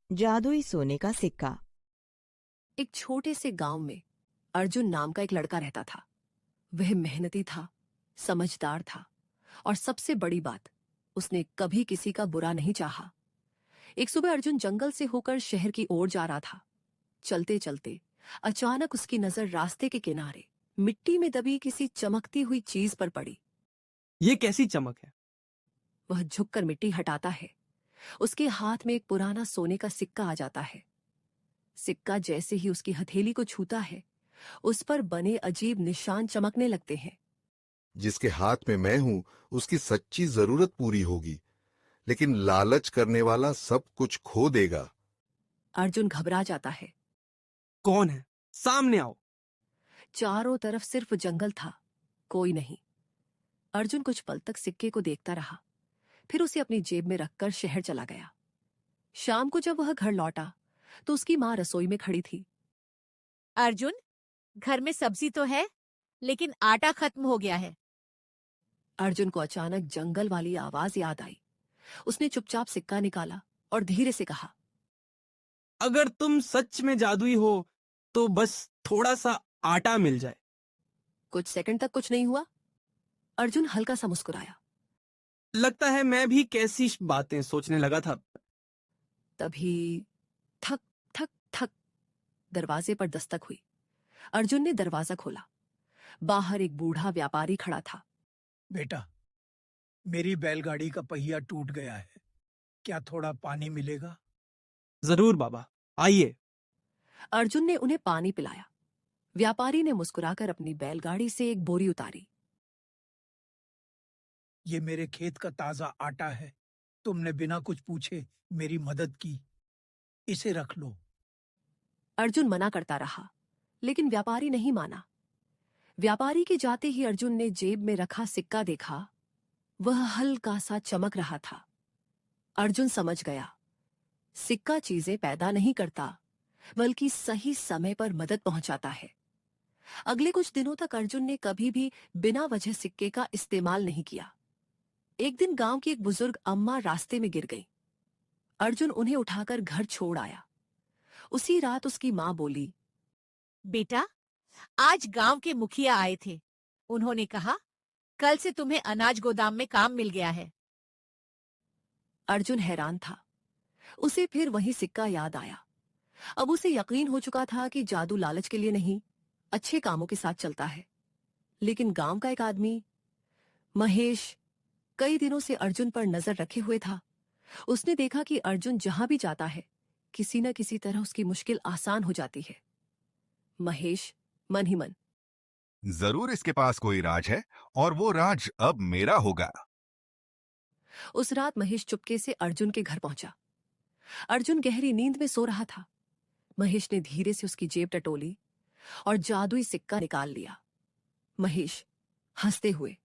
जादुई सोने का सिक्का। एक छोटे से गांव में अर्जुन नाम का एक लड़का रहता था। वह मेहनती था, समझदार था और सबसे बड़ी बात, उसने कभी किसी का बुरा नहीं चाहा। एक सुबह अर्जुन जंगल से होकर शहर की ओर जा रहा था। चलते चलते अचानक उसकी नजर रास्ते के किनारे मिट्टी में दबी किसी चमकती हुई चीज पर पड़ी। ये कैसी चमक है? वह झुककर मिट्टी हटाता है। उसके हाथ में एक पुराना सोने का सिक्का आ जाता है। सिक्का जैसे ही उसकी हथेली को छूता है, उस पर बने अजीब निशान चमकने लगते हैं। जिसके हाथ में मैं हूं उसकी सच्ची जरूरत पूरी होगी, लेकिन लालच करने वाला सब कुछ खो देगा। अर्जुन घबरा जाता है। कौन है? सामने आओ। चारों तरफ सिर्फ जंगल था, कोई नहीं। अर्जुन कुछ पल तक सिक्के को देखता रहा, फिर उसे अपनी जेब में रखकर शहर चला गया। शाम को जब वह घर लौटा तो उसकी माँ रसोई में खड़ी थी। अर्जुन, घर में सब्जी तो है, लेकिन आटा खत्म हो गया है। अर्जुन को अचानक जंगल वाली आवाज याद आई। उसने चुपचाप सिक्का निकाला और धीरे से कहा, अगर तुम सच में जादुई हो तो बस थोड़ा सा आटा मिल जाए। कुछ सेकंड तक कुछ नहीं हुआ। अर्जुन हल्का सा मुस्कुराया। लगता है मैं भी कैसी बातें सोचने लगा था। तभी थक थक थक दरवाजे पर दस्तक हुई। अर्जुन ने दरवाजा खोला। बाहर एक बूढ़ा व्यापारी खड़ा था। बेटा, मेरी बैलगाड़ी का पहिया टूट गया है, क्या थोड़ा पानी मिलेगा? जरूर बाबा, आइए। अर्जुन ने उन्हें पानी पिलाया। व्यापारी ने मुस्कुराकर अपनी बैलगाड़ी से एक बोरी उतारी। ये मेरे खेत का ताजा आटा है, तुमने बिना कुछ पूछे मेरी मदद की, इसे रख लो। अर्जुन मना करता रहा, लेकिन व्यापारी नहीं माना। व्यापारी के जाते ही अर्जुन ने जेब में रखा सिक्का देखा। वह हल्का सा चमक रहा था। अर्जुन समझ गया, सिक्का चीजें पैदा नहीं करता, बल्कि सही समय पर मदद पहुंचाता है। अगले कुछ दिनों तक अर्जुन ने कभी भी बिना वजह सिक्के का इस्तेमाल नहीं किया। एक दिन गांव की एक बुजुर्ग अम्मा रास्ते में गिर गई। अर्जुन उन्हें उठाकर घर छोड़ आया। उसी रात उसकी मां बोली, बेटा, आज गांव के मुखिया आए थे। उन्होंने कहा, कल से तुम्हें अनाज गोदाम में काम मिल गया है। अर्जुन हैरान था। उसे फिर वही सिक्का याद आया। अब उसे यकीन हो चुका था कि जादू लालच के लिए नहीं, अच्छे कामों के साथ चलता है। लेकिन गांव का एक आदमी, महेश, कई दिनों से अर्जुन पर नजर रखे हुए था। उसने देखा कि अर्जुन जहां भी जाता है, किसी न किसी तरह उसकी मुश्किल आसान हो जाती है। महेश मन ही मन, जरूर इसके पास कोई राज है और वो राज अब मेरा होगा। उस रात महेश चुपके से अर्जुन के घर पहुंचा। अर्जुन गहरी नींद में सो रहा था। महेश ने धीरे से उसकी जेब टटोली और जादुई सिक्का निकाल लिया। महेश हंसते हुए,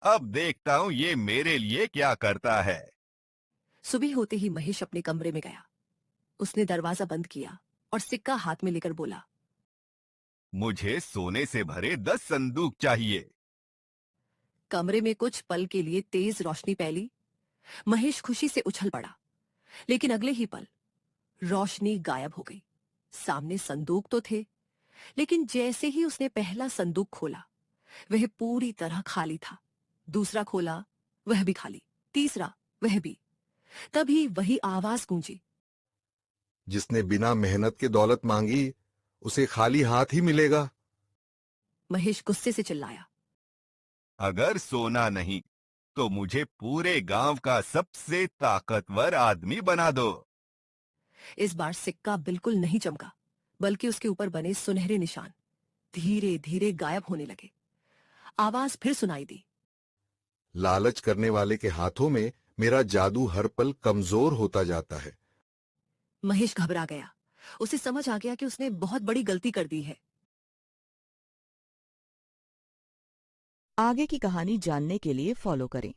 अब देखता हूँ ये मेरे लिए क्या करता है। सुबह होते ही महेश अपने कमरे में गया। उसने दरवाजा बंद किया और सिक्का हाथ में लेकर बोला, मुझे सोने से भरे 10 संदूक चाहिए। कमरे में कुछ पल के लिए तेज रोशनी फैली। महेश खुशी से उछल पड़ा, लेकिन अगले ही पल रोशनी गायब हो गई। सामने संदूक तो थे, लेकिन जैसे ही उसने पहला संदूक खोला, वह पूरी तरह खाली था। दूसरा खोला, वह भी खाली। तीसरा, वह भी। तभी वही आवाज गूंजी, जिसने बिना मेहनत के दौलत मांगी उसे खाली हाथ ही मिलेगा। महेश गुस्से से चिल्लाया, अगर सोना नहीं तो मुझे पूरे गांव का सबसे ताकतवर आदमी बना दो। इस बार सिक्का बिल्कुल नहीं चमका, बल्कि उसके ऊपर बने सुनहरे निशान धीरे धीरे गायब होने लगे। आवाज फिर सुनाई दी, लालच करने वाले के हाथों में मेरा जादू हर पल कमजोर होता जाता है। महेश घबरा गया। उसे समझ आ गया कि उसने बहुत बड़ी गलती कर दी है। आगे की कहानी जानने के लिए फॉलो करें